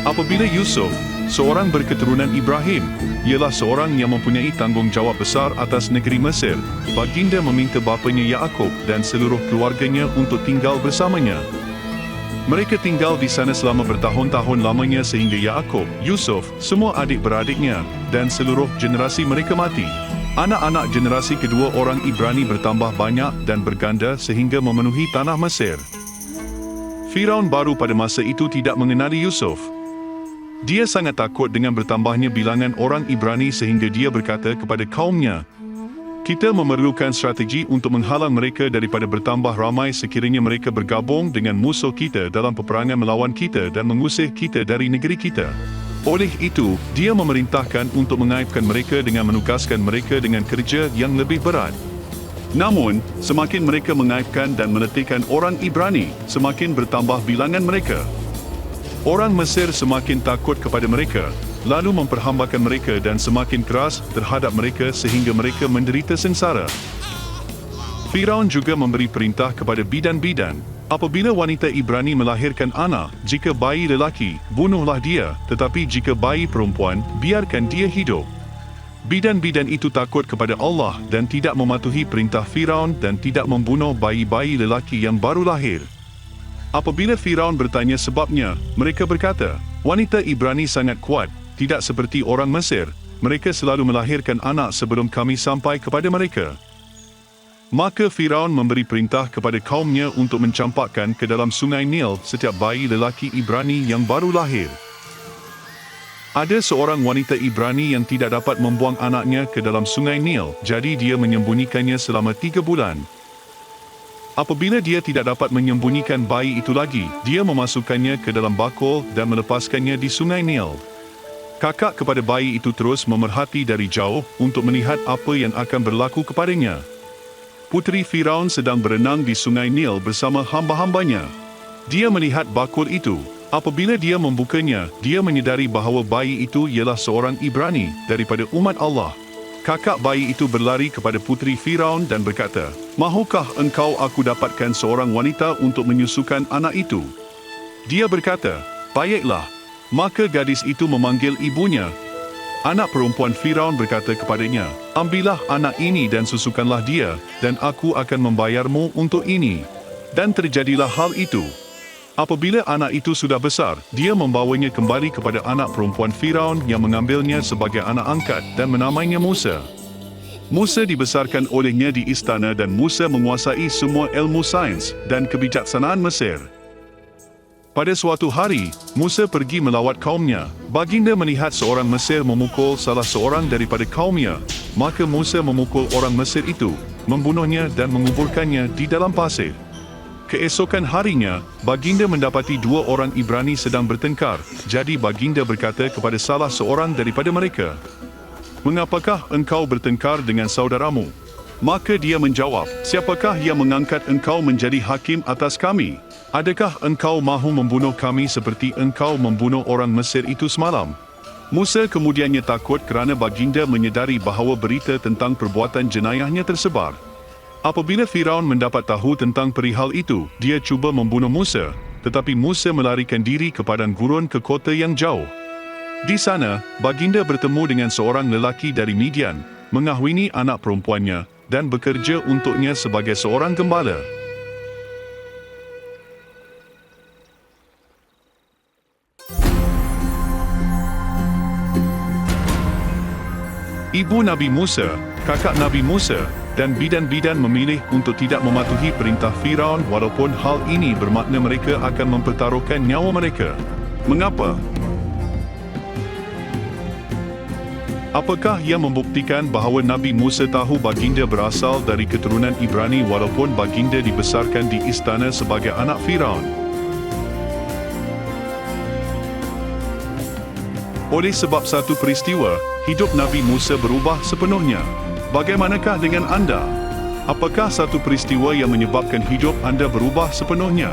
Apabila Yusuf, seorang berketurunan Ibrahim, ialah seorang yang mempunyai tanggungjawab besar atas negeri Mesir, baginda meminta bapanya Yaakub dan seluruh keluarganya untuk tinggal bersamanya. Mereka tinggal di sana selama bertahun-tahun lamanya sehingga Yaakub, Yusuf, semua adik-beradiknya dan seluruh generasi mereka mati. Anak-anak generasi kedua orang Ibrani bertambah banyak dan berganda sehingga memenuhi tanah Mesir. Firaun baru pada masa itu tidak mengenali Yusuf. Dia sangat takut dengan bertambahnya bilangan orang Ibrani sehingga dia berkata kepada kaumnya, "Kita memerlukan strategi untuk menghalang mereka daripada bertambah ramai sekiranya mereka bergabung dengan musuh kita dalam peperangan melawan kita dan mengusir kita dari negeri kita." Oleh itu, dia memerintahkan untuk mengaibkan mereka dengan menugaskan mereka dengan kerja yang lebih berat. Namun, semakin mereka mengaibkan dan meletihkan orang Ibrani, semakin bertambah bilangan mereka. Orang Mesir semakin takut kepada mereka, lalu memperhambakan mereka dan semakin keras terhadap mereka sehingga mereka menderita sengsara. Firaun juga memberi perintah kepada bidan-bidan, apabila wanita Ibrani melahirkan anak, jika bayi lelaki, bunuhlah dia, tetapi jika bayi perempuan, biarkan dia hidup. Bidan-bidan itu takut kepada Allah dan tidak mematuhi perintah Firaun dan tidak membunuh bayi-bayi lelaki yang baru lahir. Apabila Firaun bertanya sebabnya, mereka berkata, "Wanita Ibrani sangat kuat, tidak seperti orang Mesir. Mereka selalu melahirkan anak sebelum kami sampai kepada mereka." Maka Firaun memberi perintah kepada kaumnya untuk mencampakkan ke dalam sungai Nil setiap bayi lelaki Ibrani yang baru lahir. Ada seorang wanita Ibrani yang tidak dapat membuang anaknya ke dalam sungai Nil, jadi dia menyembunyikannya selama 3 bulan. Apabila dia tidak dapat menyembunyikan bayi itu lagi, dia memasukkannya ke dalam bakul dan melepaskannya di sungai Nil. Kakak kepada bayi itu terus memerhati dari jauh untuk melihat apa yang akan berlaku kepadanya. Puteri Firaun sedang berenang di sungai Nil bersama hamba-hambanya. Dia melihat bakul itu. Apabila dia membukanya, dia menyedari bahawa bayi itu ialah seorang Ibrani daripada umat Allah. Kakak bayi itu berlari kepada puteri Firaun dan berkata, "Mahukah engkau aku dapatkan seorang wanita untuk menyusukan anak itu?" Dia berkata, "Baiklah." Maka gadis itu memanggil ibunya. Anak perempuan Firaun berkata kepadanya, "Ambillah anak ini dan susukanlah dia, dan aku akan membayarmu untuk ini." Dan terjadilah hal itu. Apabila anak itu sudah besar, dia membawanya kembali kepada anak perempuan Firaun yang mengambilnya sebagai anak angkat dan menamainya Musa. Musa dibesarkan olehnya di istana dan Musa menguasai semua ilmu sains dan kebijaksanaan Mesir. Pada suatu hari, Musa pergi melawat kaumnya. Baginda melihat seorang Mesir memukul salah seorang daripada kaumnya. Maka Musa memukul orang Mesir itu, membunuhnya dan menguburkannya di dalam pasir. Keesokan harinya, baginda mendapati 2 orang Ibrani sedang bertengkar. Jadi baginda berkata kepada salah seorang daripada mereka, "Mengapakah engkau bertengkar dengan saudaramu?" Maka dia menjawab, "Siapakah yang mengangkat engkau menjadi hakim atas kami? Adakah engkau mahu membunuh kami seperti engkau membunuh orang Mesir itu semalam?" Musa kemudiannya takut kerana baginda menyedari bahawa berita tentang perbuatan jenayahnya tersebar. Apabila Firaun mendapat tahu tentang perihal itu, dia cuba membunuh Musa, tetapi Musa melarikan diri ke padang gurun ke kota yang jauh. Di sana, baginda bertemu dengan seorang lelaki dari Midian, mengahwini anak perempuannya, dan bekerja untuknya sebagai seorang gembala. Ibu Nabi Musa, kakak Nabi Musa, dan bidan-bidan memilih untuk tidak mematuhi perintah Firaun walaupun hal ini bermakna mereka akan mempertaruhkan nyawa mereka. Mengapa? Apakah yang membuktikan bahawa Nabi Musa tahu baginda berasal dari keturunan Ibrani walaupun baginda dibesarkan di istana sebagai anak Firaun? Oleh sebab satu peristiwa, hidup Nabi Musa berubah sepenuhnya. Bagaimanakah dengan anda? Apakah satu peristiwa yang menyebabkan hidup anda berubah sepenuhnya?